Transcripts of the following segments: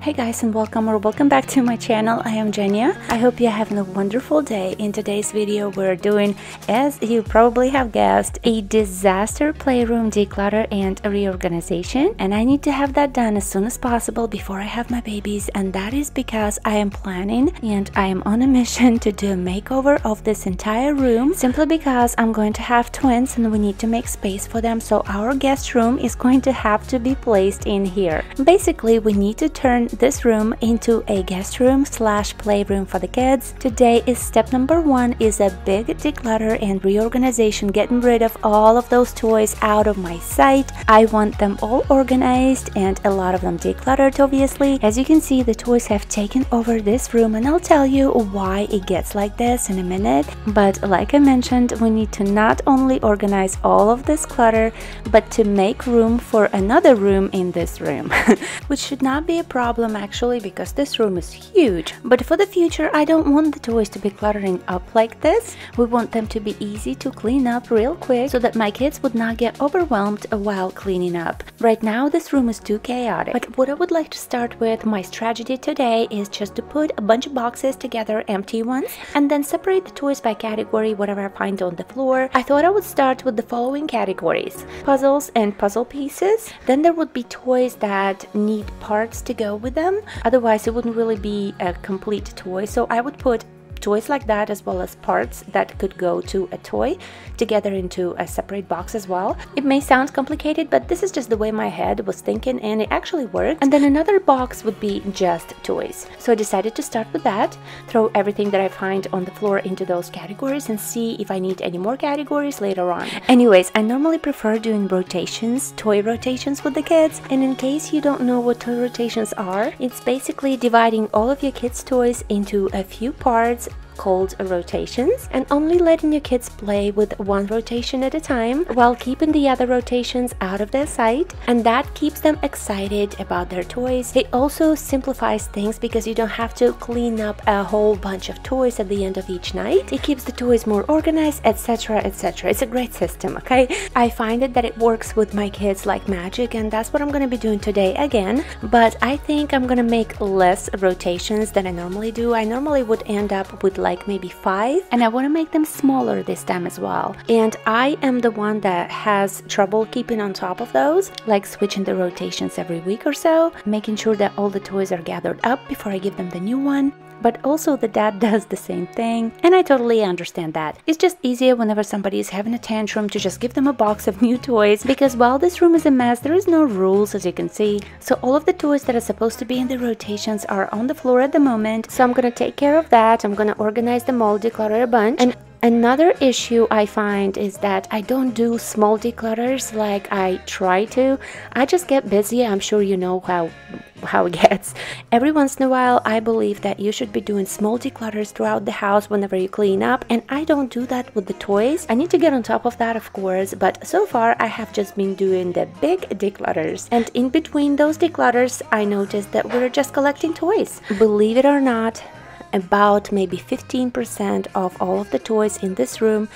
Hey guys, and welcome back to my channel. I am Jenya. I hope you're having a wonderful day. In today's video we're doing, as you probably have guessed, a disaster playroom declutter and a reorganization, and I need to have that done as soon as possible before I have my babies, and that is because I am planning and I am on a mission to do a makeover of this entire room, simply because I'm going to have twins and we need to make space for them, so our guest room is going to have to be placed in here. Basically, we need to turn this room into a guest room slash playroom for the kids. Today is step number 1, is a big declutter and reorganization, getting rid of all of those toys out of my sight. I want them all organized and a lot of them decluttered, obviously. As you can see, the toys have taken over this room, and I'll tell you why it gets like this in a minute. But like I mentioned, we need to not only organize all of this clutter, but to make room for another room in this room, which should not be a problem actually, because this room is huge. But for the future, I don't want the toys to be cluttering up like this. We want them to be easy to clean up real quick so that my kids would not get overwhelmed while cleaning up. Right now this room is too chaotic, but what I would like to start with, my strategy today, is just to put a bunch of boxes together, empty ones, and then separate the toys by category, whatever I find on the floor. I thought I would start with the following categories: puzzles and puzzle pieces. Then there would be toys that need parts to go with them, otherwise it wouldn't really be a complete toy, so I would put toys like that as well as parts that could go to a toy together into a separate box as well. It may sound complicated, but this is just the way my head was thinking, and it actually worked. And then another box would be just toys, so I decided to start with that, throw everything that I find on the floor into those categories, and see if I need any more categories later on. Anyways, I normally prefer doing rotations, toy rotations with the kids, and in case you don't know what toy rotations are, it's basically dividing all of your kids' toys into a few parts called rotations, and only letting your kids play with one rotation at a time while keeping the other rotations out of their sight, and that keeps them excited about their toys. It also simplifies things because you don't have to clean up a whole bunch of toys at the end of each night. It keeps the toys more organized, etc, etc. It's a great system, okay? I find that it works with my kids like magic, and that's what I'm gonna be doing today again, but I think I'm gonna make less rotations than I normally do. I normally would end up with like maybe 5, and I want to make them smaller this time as well. And I am the one that has trouble keeping on top of those, like switching the rotations every week or so, making sure that all the toys are gathered up before I give them the new one. But also the dad does the same thing, and I totally understand that. It's just easier whenever somebody is having a tantrum to just give them a box of new toys, because while this room is a mess, there is no rules, as you can see. So all of the toys that are supposed to be in the rotations are on the floor at the moment, so I'm gonna take care of that. I'm gonna organize them all, declutter a bunch. And another issue I find is that I don't do small declutters like I try to. I just get busy. I'm sure you know how it gets. Every once in a while, I believe that you should be doing small declutters throughout the house whenever you clean up, and I don't do that with the toys. I need to get on top of that, of course, but so far I have just been doing the big declutters, and in between those declutters I noticed that we're just collecting toys. Believe it or not, about maybe 15% of all of the toys in this room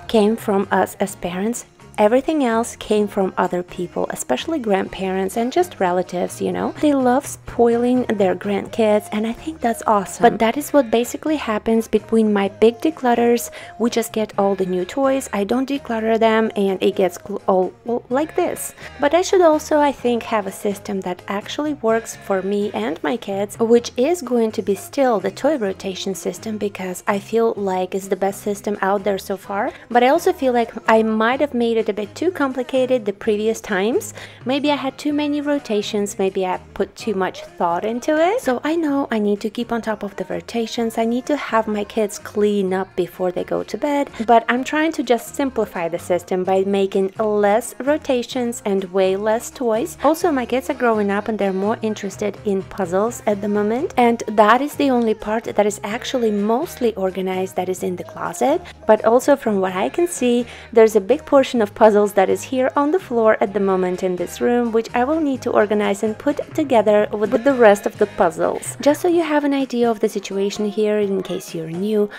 came from us as parents. Everything else came from other people, especially grandparents and just relatives, you know. They love spoiling their grandkids, and I think that's awesome. But that is what basically happens between my big declutters. We just get all the new toys, I don't declutter them, and it gets all like this. But I should also, I think, have a system that actually works for me and my kids, which is going to be still the toy rotation system, because I feel like it's the best system out there so far. But I also feel like I might have made it a bit too complicated the previous times. Maybe I had too many rotations, maybe I put too much thought into it. So I know I need to keep on top of the rotations. I need to have my kids clean up before they go to bed, but I'm trying to just simplify the system by making less rotations and way less toys. Also, my kids are growing up and they're more interested in puzzles at the moment, and that is the only part that is actually mostly organized, that is in the closet. But also, from what I can see, there's a big portion of puzzles that is here on the floor at the moment in this room, which I will need to organize and put together with the rest of the puzzles. Just so you have an idea of the situation here, in case you're new,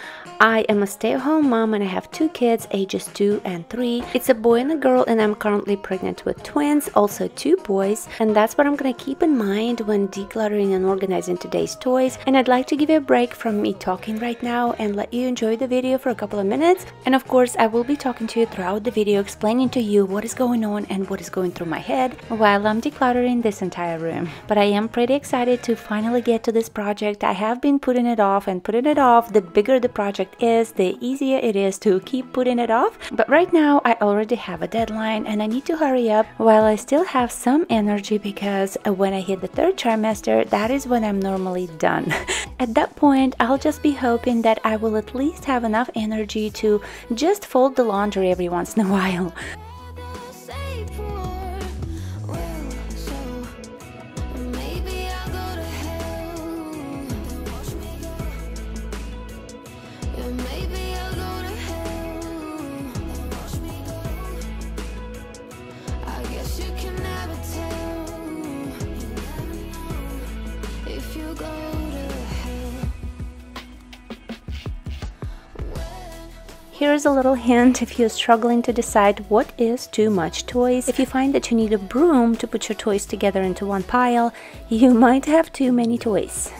I am a stay-at-home mom and I have two kids, ages 2 and 3. It's a boy and a girl, and I'm currently pregnant with twins, also 2 boys, and that's what I'm gonna keep in mind when decluttering and organizing today's toys. And I'd like to give you a break from me talking right now and let you enjoy the video for a couple of minutes. And of course, I will be talking to you throughout the video, explaining to you what is going on and what is going through my head while I'm decluttering this entire room. But I am pretty excited to finally get to this project. I have been putting it off and putting it off. The bigger the project is, the easier it is to keep putting it off. But right now I already have a deadline and I need to hurry up while I still have some energy, because when I hit the 3rd trimester, that is when I'm normally done. At that point, I'll just be hoping that I will at least have enough energy to just fold the laundry every once in a while. Here's a little hint if you're struggling to decide what is too much toys. If you find that you need a broom to put your toys together into one pile, you might have too many toys.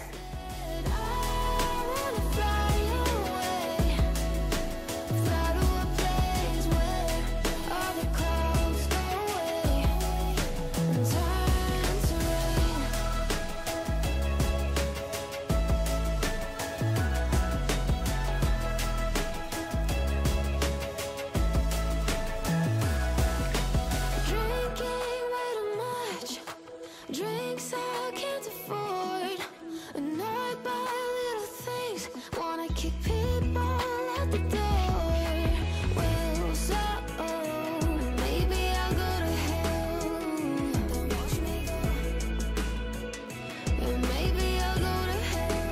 Drinks I can't afford, and I buy little things, wanna kick people out the door. Well, so maybe I'll go to hell, and maybe I'll go to hell.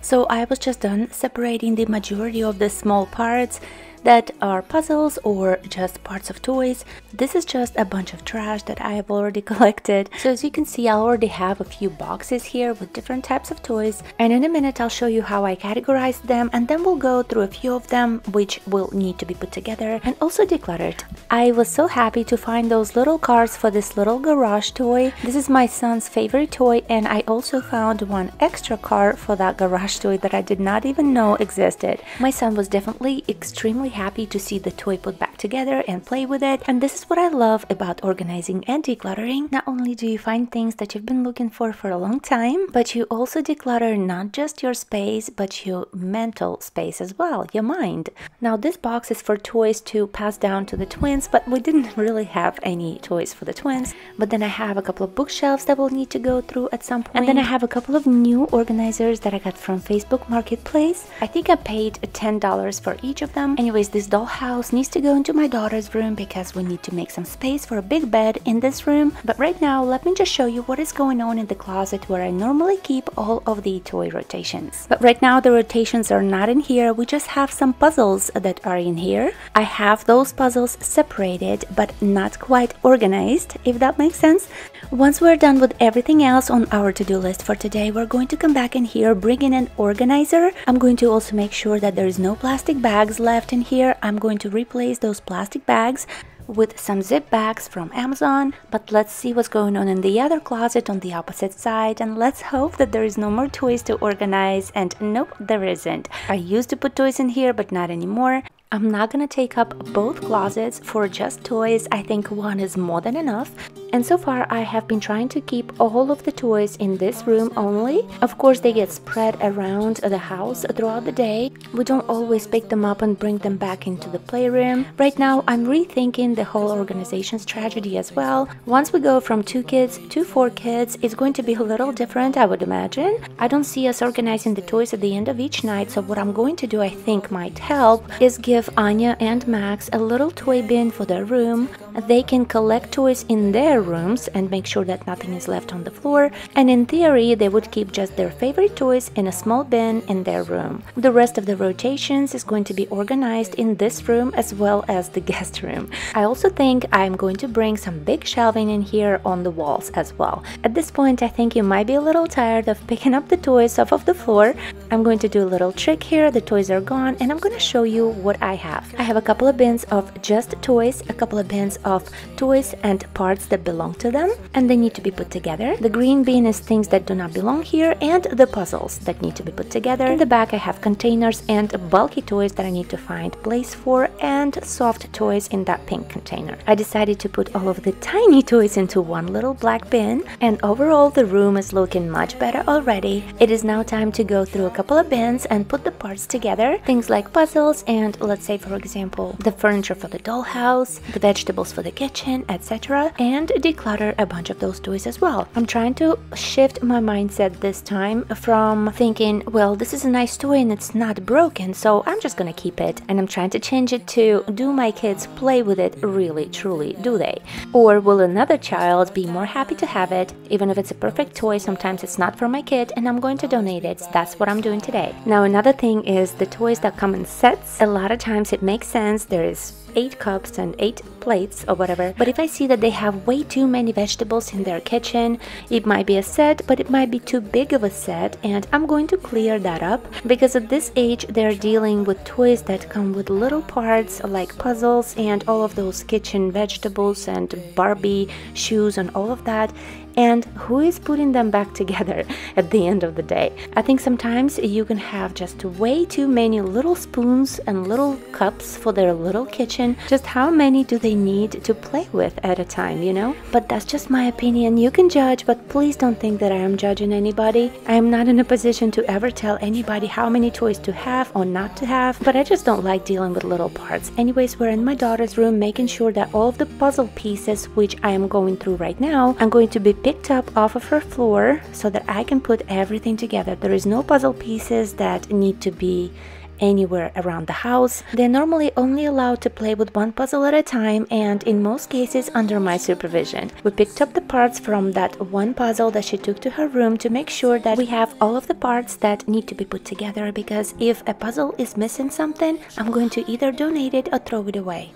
So I was just done separating the majority of the small parts that are puzzles or just parts of toys. This is just a bunch of trash that I have already collected. So as you can see, I already have a few boxes here with different types of toys, and in a minute I'll show you how I categorize them, and then we'll go through a few of them which will need to be put together and also decluttered. I was so happy to find those little cars for this little garage toy. This is my son's favorite toy, and I also found one extra car for that garage toy that I did not even know existed. My son was definitely extremely happy to see the toy put back together and play with it, and this is what I love about organizing and decluttering. Not only do you find things that you've been looking for a long time, but you also declutter not just your space but your mental space as well, your mind. Now this box is for toys to pass down to the twins, but we didn't really have any toys for the twins. But then I have a couple of bookshelves that we'll need to go through at some point, and then I have a couple of new organizers that I got from Facebook Marketplace. I think I paid $10 for each of them. Anyways, this dollhouse needs to go into my daughter's room because we need to make some space for a big bed in this room. But right now, let me just show you what is going on in the closet where I normally keep all of the toy rotations. But right now the rotations are not in here. We just have some puzzles that are in here. I have those puzzles separated but not quite organized, if that makes sense. Once we're done with everything else on our to-do list for today, we're going to come back in here, bring in an organizer. I'm going to also make sure that there is no plastic bags left in here. I'm going to replace those plastic bags with some zip bags from Amazon. But let's see what's going on in the other closet on the opposite side, and let's hope that there is no more toys to organize. And nope, there isn't. I used to put toys in here, but not anymore. I'm not gonna take up both closets for just toys. I think one is more than enough. And so far I have been trying to keep all of the toys in this room only. Of course, they get spread around the house throughout the day. We don't always pick them up and bring them back into the playroom. Right now I'm rethinking the whole organization strategy as well. Once we go from 2 kids to 4 kids, it's going to be a little different, I would imagine. I don't see us organizing the toys at the end of each night, so what I'm going to do, I think might help, is give Anya and Max a little toy bin for their room. they can collect toys in their rooms and make sure that nothing is left on the floor, and in theory they would keep just their favorite toys in a small bin in their room. The rest of the rotations is going to be organized in this room as well as the guest room. I also think I'm going to bring some big shelving in here on the walls as well. At this point I think you might be a little tired of picking up the toys off of the floor. I'm going to do a little trick here. The toys are gone and I'm going to show you what I have. I have a couple of bins of just toys, a couple of bins of toys and parts that belong to them, and they need to be put together. The green bin is things that do not belong here, and the puzzles that need to be put together. In the back I have containers and bulky toys that I need to find place for, and soft toys in that pink container. I decided to put all of the tiny toys into one little black bin, and overall the room is looking much better already. It is now time to go through a couple of bins and put the parts together, things like puzzles and, let's say for example, the furniture for the dollhouse, the vegetables for the kitchen, etc., and declutter a bunch of those toys as well. I'm trying to shift my mindset this time from thinking, well, this is a nice toy and it's not broken, so I'm just gonna keep it, and I'm trying to change it to, do my kids play with it really, truly, do they? Or will another child be more happy to have it, even if it's a perfect toy, sometimes it's not for my kid and I'm going to donate it. That's what I'm doing today. Now another thing is the toys that come in sets. A lot of times it makes sense, there is 8 cups and 8 plates or whatever, but if I see that they have way too many vegetables in their kitchen, it might be a set, but it might be too big of a set, and I'm going to clear that up, because at this age they're dealing with toys that come with little parts like puzzles and all of those kitchen vegetables and Barbie shoes and all of that. And who is putting them back together at the end of the day? I think sometimes you can have just way too many little spoons and little cups for their little kitchen. Just how many do they need to play with at a time, you know? But that's just my opinion. You can judge, but please don't think that I am judging anybody. I am not in a position to ever tell anybody how many toys to have or not to have, but I just don't like dealing with little parts. Anyways, we're in my daughter's room making sure that all of the puzzle pieces, which I am going through right now, I'm going to be picked up off of her floor so that I can put everything together. There is no puzzle pieces that need to be anywhere around the house. They're normally only allowed to play with one puzzle at a time, and in most cases under my supervision. We picked up the parts from that one puzzle that she took to her room to make sure that we have all of the parts that need to be put together, because if a puzzle is missing something, I'm going to either donate it or throw it away.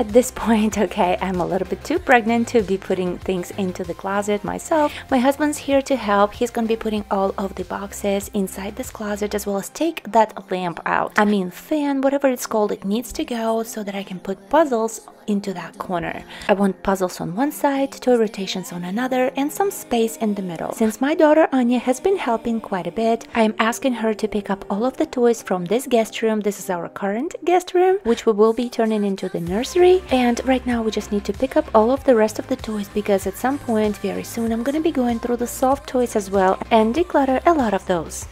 At this point, okay, I'm a little bit too pregnant to be putting things into the closet myself. My husband's here to help. He's gonna be putting all of the boxes inside this closet, as well as take that lamp out. I mean fan, whatever it's called, it needs to go so that I can put puzzles into that corner. I want puzzles on one side, toy rotations on another, and some space in the middle. Since my daughter Anya has been helping quite a bit, I am asking her to pick up all of the toys from this guest room. This is our current guest room, which we will be turning into the nursery. And right now we just need to pick up all of the rest of the toys, because at some point very soon I'm gonna be going through the soft toys as well and declutter a lot of those.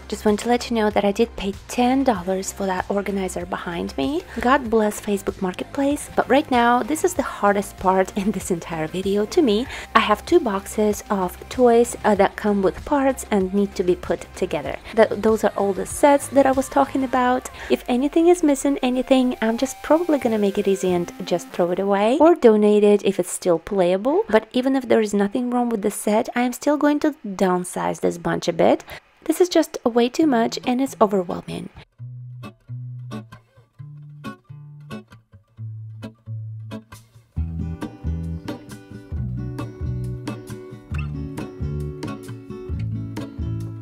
Just want to let you know that I did pay $10 for that organizer behind me. God bless Facebook Marketplace. But right now, this is the hardest part in this entire video to me. I have 2 boxes of toys that come with parts and need to be put together. Those are all the sets that I was talking about. If anything is missing, I'm just probably gonna make it easy and just throw it away or donate it if it's still playable. But even if there is nothing wrong with the set, I am still going to downsize this bunch a bit. This is just way too much and it's overwhelming.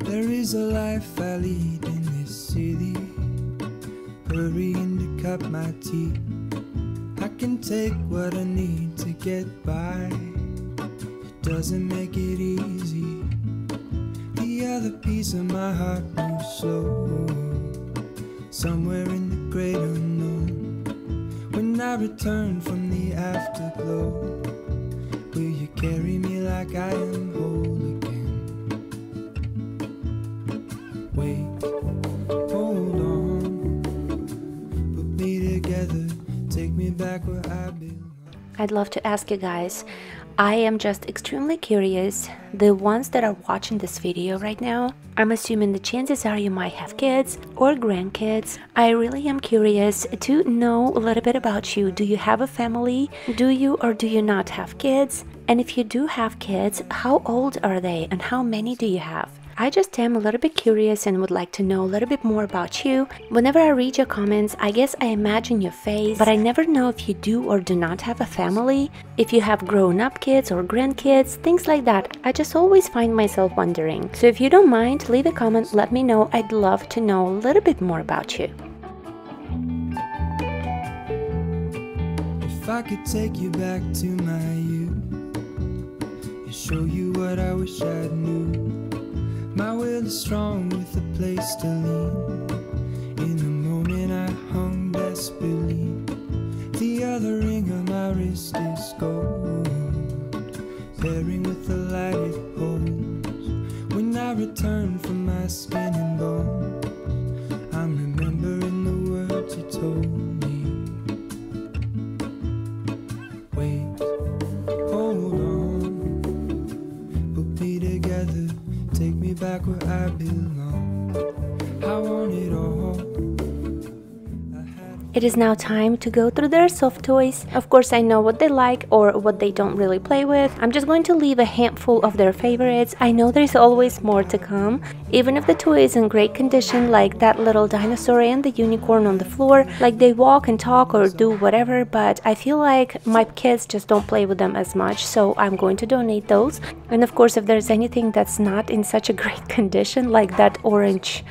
There is a life I lead in this city, hurrying to cut my teeth. I can take what I need to get by. It doesn't make it easy. The other piece of my heart moves slow, somewhere in the great unknown. When I return from the afterglow, will you carry me like I am whole again? Wait, hold on, put me together, take me back where I belong. I'd love to ask you guys, I am just extremely curious, the ones that are watching this video right now, I'm assuming the chances are you might have kids or grandkids. I really am curious to know a little bit about you. Do you have a family? Do you or do you not have kids? And if you do have kids, how old are they and how many do you have? I just am a little bit curious and would like to know a little bit more about you. Whenever I read your comments, I guess I imagine your face, but I never know if you do or do not have a family, if you have grown-up kids or grandkids, things like that. I just always find myself wondering. So if you don't mind, leave a comment, let me know. I'd love to know a little bit more about you. If I could take you back to my youth and show you what I wish I knew. My will is strong with a place to lean. In the moment I hung desperately. The other ring on my wrist is gold, pairing with the light it holds. When I return from my skin and bones, I'm remembering the words you told me. Wait, hold on, put me together, take me back where I belong. I want it all. It is now time to go through their soft toys. Of course, I know what they like or what they don't really play with. I'm just going to leave a handful of their favorites. I know there's always more to come. Even if the toy is in great condition, like that little dinosaur and the unicorn on the floor, like they walk and talk or do whatever, but I feel like my kids just don't play with them as much, so I'm going to donate those. And of course, if there's anything that's not in such a great condition, like that orange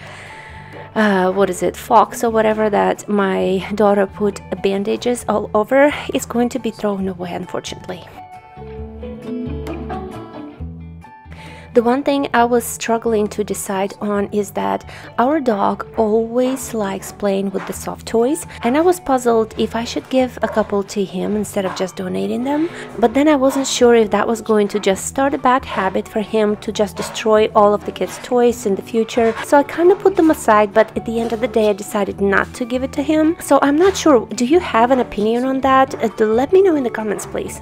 fox or whatever that my daughter put bandages all over, is going to be thrown away, unfortunately. The one thing I was struggling to decide on is that our dog always likes playing with the soft toys, and I was puzzled if I should give a couple to him instead of just donating them. But then I wasn't sure if that was going to just start a bad habit for him to just destroy all of the kids' toys in the future. So I kind of put them aside, but at the end of the day I decided not to give it to him. So I'm not sure. Do you have an opinion on that? Let me know in the comments, please.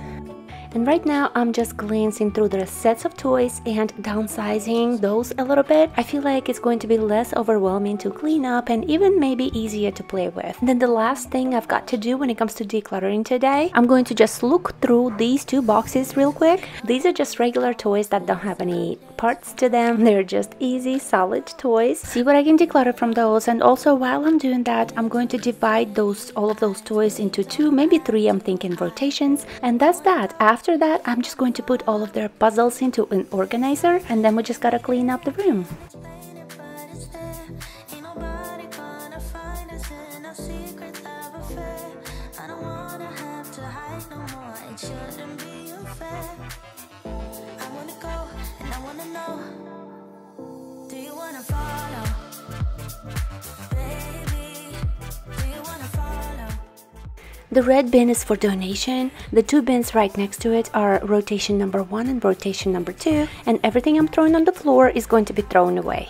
And right now I'm just glancing through the sets of toys and downsizing those a little bit. I feel like it's going to be less overwhelming to clean up and even maybe easier to play with. And then the last thing I've got to do when it comes to decluttering today, I'm going to just look through these two boxes real quick. These are just regular toys that don't have any parts to them. They're just easy, solid toys. See what I can declutter from those. And also while I'm doing that, I'm going to divide all of those toys into 2, maybe 3, I'm thinking, rotations. And that's that. After that, I'm just going to put all of their puzzles into an organizer, and then we just gotta clean up the room. The red bin is for donation. The 2 bins right next to it are rotation number 1 and rotation number 2, and everything I'm throwing on the floor is going to be thrown away.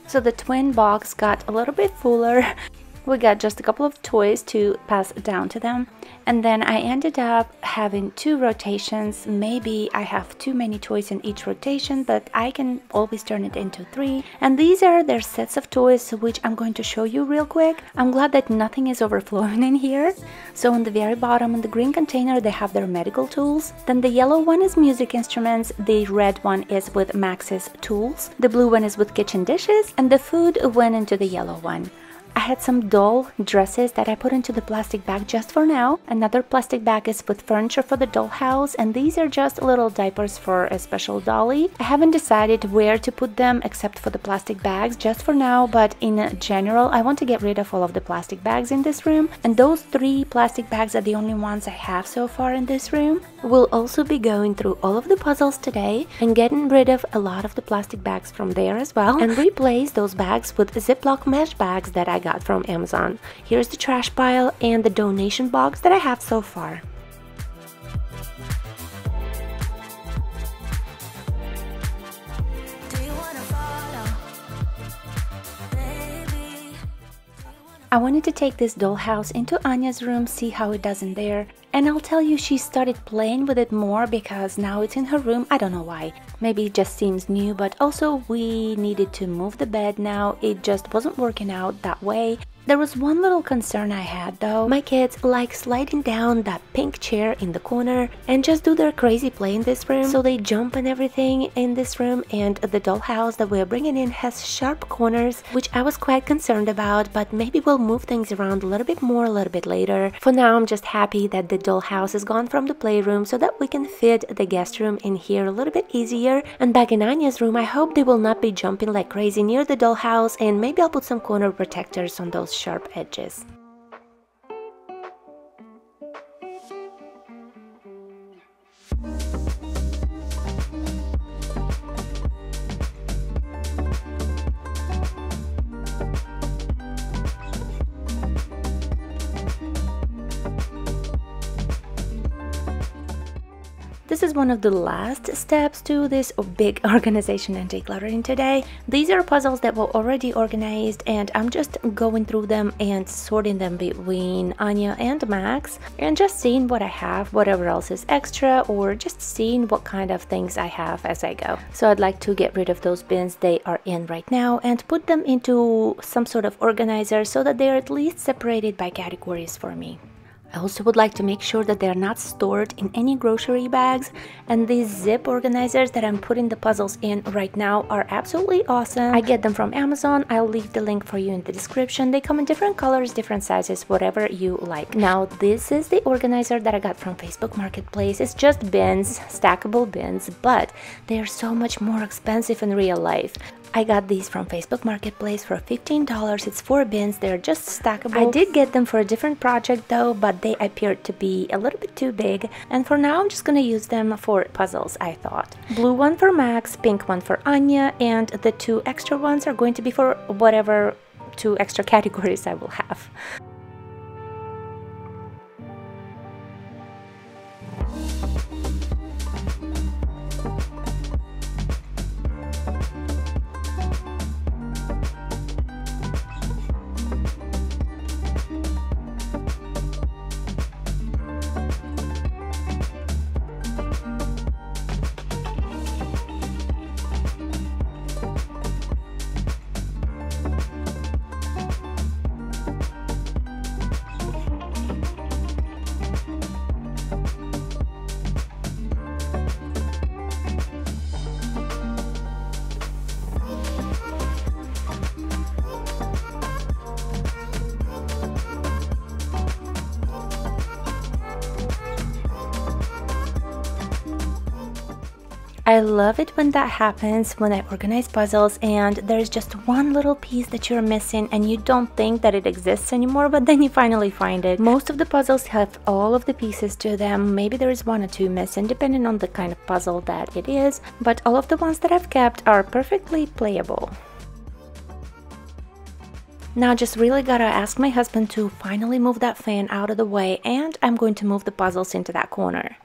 So the twin box got a little bit fuller. We got just a couple of toys to pass down to them, and then I ended up having 2 rotations. Maybe I have too many toys in each rotation, but I can always turn it into 3. And these are their sets of toys, which I'm going to show you real quick. I'm glad that nothing is overflowing in here. So on the very bottom, in the green container, they have their medical tools. Then the yellow one is music instruments, the red one is with Max's tools, the blue one is with kitchen dishes, and the food went into the yellow one. I had some doll dresses that I put into the plastic bag just for now. Another plastic bag is with furniture for the dollhouse, and these are just little diapers for a special dolly. I haven't decided where to put them except for the plastic bags just for now, but in general I want to get rid of all of the plastic bags in this room, and those 3 plastic bags are the only ones I have so far in this room. We'll also be going through all of the puzzles today and getting rid of a lot of the plastic bags from there as well, and replace those bags with Ziploc mesh bags that I got from Amazon. Here's the trash pile and the donation box that I have so far. I wanted to take this dollhouse into Anya's room, see how it does in there, and I'll tell you, she started playing with it more because now it's in her room. I don't know why. Maybe it just seems new, but also we needed to move the bed now. It just wasn't working out that way. There was one little concern I had though. My kids like sliding down that pink chair in the corner and just do their crazy play in this room. So they jump and everything in this room, and the dollhouse that we're bringing in has sharp corners, which I was quite concerned about, but maybe we'll move things around a little bit more a little bit later. For now, I'm just happy that the dollhouse is gone from the playroom so that we can fit the guest room in here a little bit easier. And back in Anya's room, I hope they will not be jumping like crazy near the dollhouse, and maybe I'll put some corner protectors on those sharp edges. This is one of the last steps to this big organization and decluttering today. These are puzzles that were already organized, and I'm just going through them and sorting them between Anya and Max, and just seeing what I have, whatever else is extra, or just seeing what kind of things I have as I go. So I'd like to get rid of those bins they are in right now and put them into some sort of organizer so that they're at least separated by categories for me. I also would like to make sure that they're not stored in any grocery bags. And these zip organizers that I'm putting the puzzles in right now are absolutely awesome. I get them from Amazon. I'll leave the link for you in the description. They come in different colors, different sizes, whatever you like. Now, this is the organizer that I got from Facebook Marketplace. It's just bins, stackable bins, but they are so much more expensive in real life. I got these from Facebook Marketplace for $15. It's 4 bins. They're just stackable. I did get them for a different project though, but they appeared to be a little bit too big. And for now, I'm just gonna use them for puzzles, I thought. Blue one for Max, pink one for Anya, and the 2 extra ones are going to be for whatever 2 extra categories I will have. I love it when that happens, when I organize puzzles and there's just one little piece that you're missing and you don't think that it exists anymore, but then you finally find it. Most of the puzzles have all of the pieces to them. Maybe there is 1 or 2 missing, depending on the kind of puzzle that it is, but all of the ones that I've kept are perfectly playable. Now just really gotta ask my husband to finally move that fan out of the way, and I'm going to move the puzzles into that corner.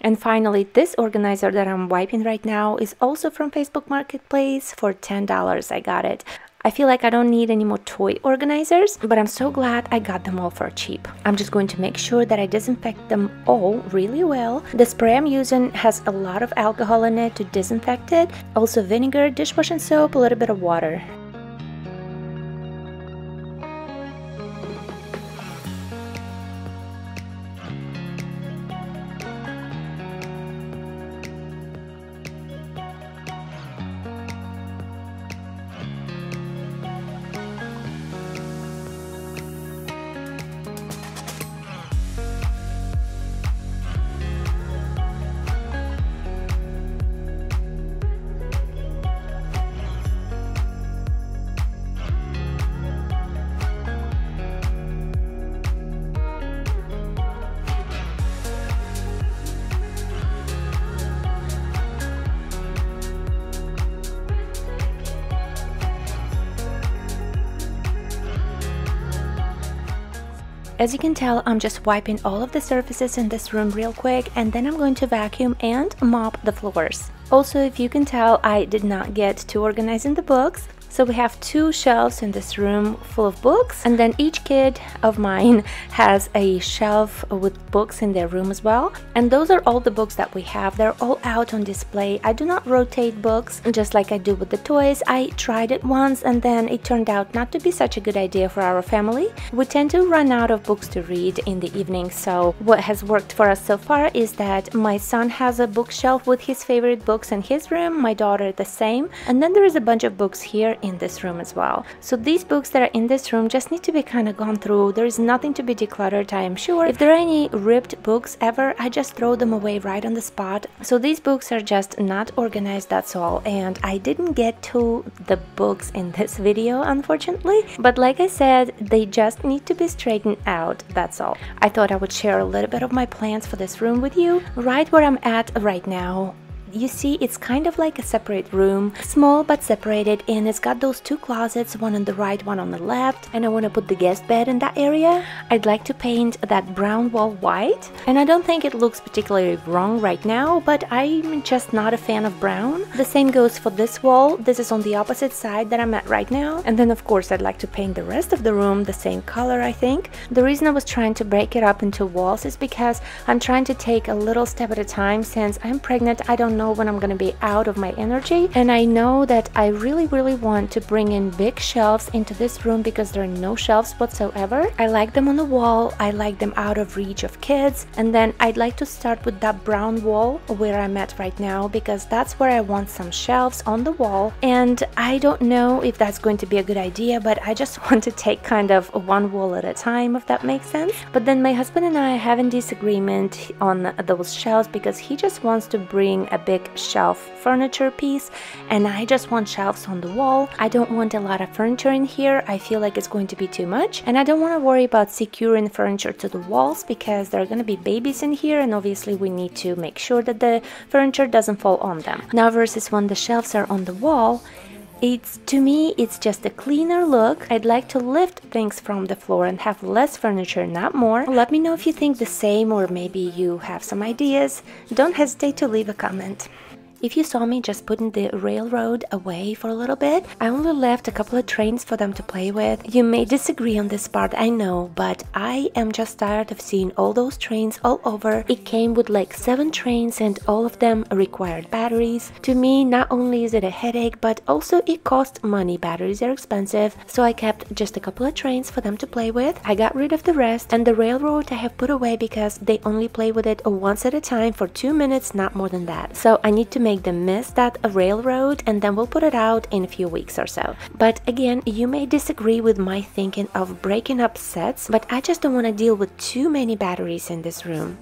And finally, this organizer that I'm wiping right now is also from Facebook Marketplace. For $10 I got it. I feel like I don't need any more toy organizers, but I'm so glad I got them all for cheap. I'm just going to make sure that I disinfect them all really well. The spray I'm using has a lot of alcohol in it to disinfect it. Also vinegar, dishwashing soap, a little bit of water. As you can tell, I'm just wiping all of the surfaces in this room real quick, and then I'm going to vacuum and mop the floors. Also, if you can tell, I did not get to organizing the books. So we have 2 shelves in this room full of books, and then each kid of mine has a shelf with books in their room as well. And those are all the books that we have. They're all out on display. I do not rotate books just like I do with the toys. I tried it once and then it turned out not to be such a good idea for our family. We tend to run out of books to read in the evening, so what has worked for us so far is that my son has a bookshelf with his favorite books in his room, my daughter the same, and then there is a bunch of books here in this room as well. So these books that are in this room just need to be kind of gone through. There is nothing to be decluttered, I am sure. If there are any ripped books ever, I just throw them away right on the spot. So these books are just not organized, that's all. And I didn't get to the books in this video, unfortunately, but like I said, they just need to be straightened out, that's all. I thought I would share a little bit of my plans for this room with you. Right where I'm at right now You see, it's kind of like a separate room, small but separated, and it's got those two closets, one on the right, one on the left, and I want to put the guest bed in that area. I'd like to paint that brown wall white, and I don't think it looks particularly wrong right now, but I'm just not a fan of brown. The same goes for this wall. This is on the opposite side that I'm at right now. And then of course I'd like to paint the rest of the room the same color, I think. The reason I was trying to break it up into walls is because I'm trying to take a little step at a time. Since I'm pregnant, I don't know when I'm gonna be out of my energy, and I know that I really want to bring in big shelves into this room because there are no shelves whatsoever. I like them on the wall, I like them out of reach of kids, and then I'd like to start with that brown wall where I'm at right now because that's where I want some shelves on the wall. And I don't know if that's going to be a good idea, but I just want to take kind of one wall at a time, if that makes sense. But then my husband and I have a disagreement on those shelves because he just wants to bring a big shelf furniture piece, and I just want shelves on the wall. I don't want a lot of furniture in here. I feel like it's going to be too much, and I don't want to worry about securing furniture to the walls because there are going to be babies in here, and obviously we need to make sure that the furniture doesn't fall on them. Now versus when the shelves are on the wall, to me it's just a cleaner look. I'd like to lift things from the floor and have less furniture, not more. Let me know if you think the same, or maybe you have some ideas. Don't hesitate to leave a comment. If you saw me just putting the railroad away for a little bit, I only left a couple of trains for them to play with. You may disagree on this part, I know, but I am just tired of seeing all those trains all over. It came with like 7 trains and all of them required batteries. To me, not only is it a headache, but also it costs money. Batteries are expensive, so I kept just a couple of trains for them to play with. I got rid of the rest, and the railroad I have put away because they only play with it once at a time for 2 minutes, not more than that. So I need to make them miss that railroad, and then we'll put it out in a few weeks or so. But again, you may disagree with my thinking of breaking up sets, but I just don't want to deal with too many batteries in this room.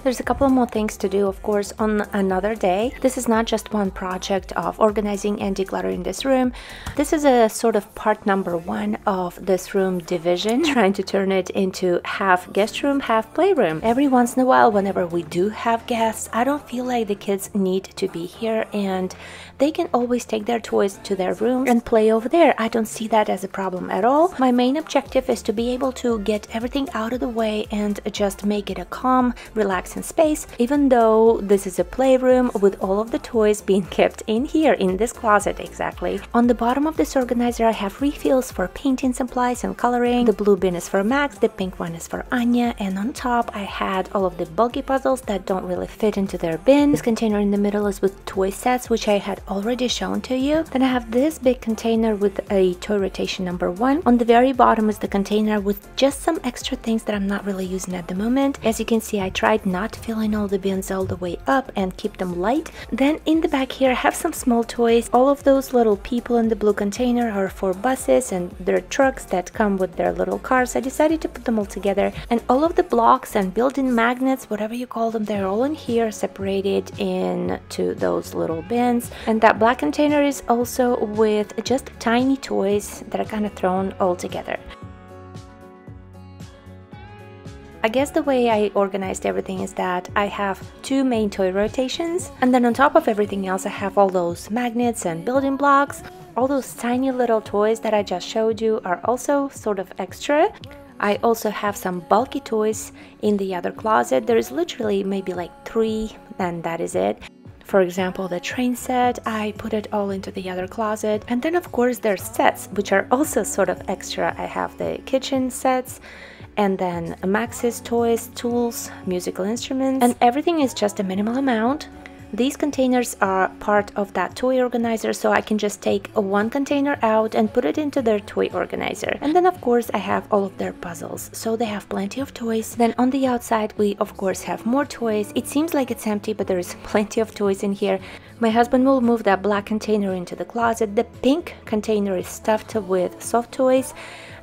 There's a couple more things to do, of course, on another day. This is not just one project of organizing and decluttering this room. This is a sort of part number 1 of this room division, trying to turn it into half guest room, half playroom. Every once in a while, whenever we do have guests, I don't feel like the kids need to be here, and they can always take their toys to their room and play over there. I don't see that as a problem at all. My main objective is to be able to get everything out of the way and just make it a calm, relaxing space, even though this is a playroom with all of the toys being kept in here, in this closet exactly. On the bottom of this organizer I have refills for painting supplies and coloring. The blue bin is for Max, the pink one is for Anya, and on top I had all of the bulky puzzles that don't really fit into their bin. This container in the middle is with toy sets, which I had already shown to you. Then I have this big container with a toy rotation number 1. On the very bottom is the container with just some extra things that I'm not really using at the moment. As you can see, I tried not filling all the bins all the way up and keep them light. Then in the back here I have some small toys. All of those little people in the blue container are for buses and their trucks that come with their little cars. I decided to put them all together, and all of the blocks and built-in magnets, whatever you call them, they're all in here separated into those little bins. And that black container is also with just tiny toys that are kind of thrown all together. I guess the way I organized everything is that I have 2 main toy rotations, and then on top of everything else I have all those magnets and building blocks. All those tiny little toys that I just showed you are also sort of extra. I also have some bulky toys in the other closet. There is literally maybe like 3, and that is it. For example, the train set, I put it all into the other closet. And then of course there's sets, which are also sort of extra. I have the kitchen sets, and then Max's toys, tools, musical instruments, and everything is just a minimal amount. These containers are part of that toy organizer, so I can just take one container out and put it into their toy organizer. And then of course I have all of their puzzles, so they have plenty of toys. Then on the outside we of course have more toys. It seems like it's empty, but there is plenty of toys in here. My husband will move that black container into the closet. The pink container is stuffed with soft toys.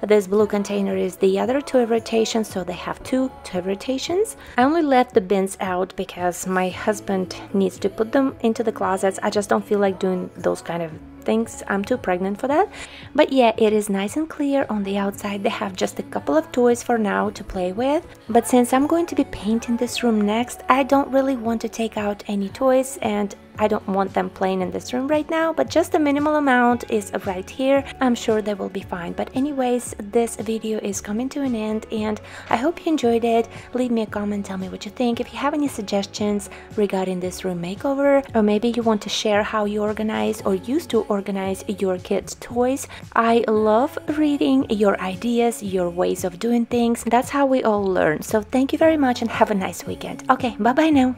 This blue container is the other toy rotation, so they have two toy rotations. I only left the bins out because my husband needs to put them into the closets. I just don't feel like doing those kind of things. I'm too pregnant for that. But yeah, it is nice and clear on the outside. They have just a couple of toys for now to play with. But since I'm going to be painting this room next, I don't really want to take out any toys, and I don't want them playing in this room right now, but just a minimal amount is right here. I'm sure they will be fine. But anyways, this video is coming to an end, and I hope you enjoyed it. Leave me a comment, tell me what you think. If you have any suggestions regarding this room makeover, or maybe you want to share how you organize or used to organize your kids' toys, I love reading your ideas, your ways of doing things. That's how we all learn. So thank you very much and have a nice weekend. Okay, bye bye now.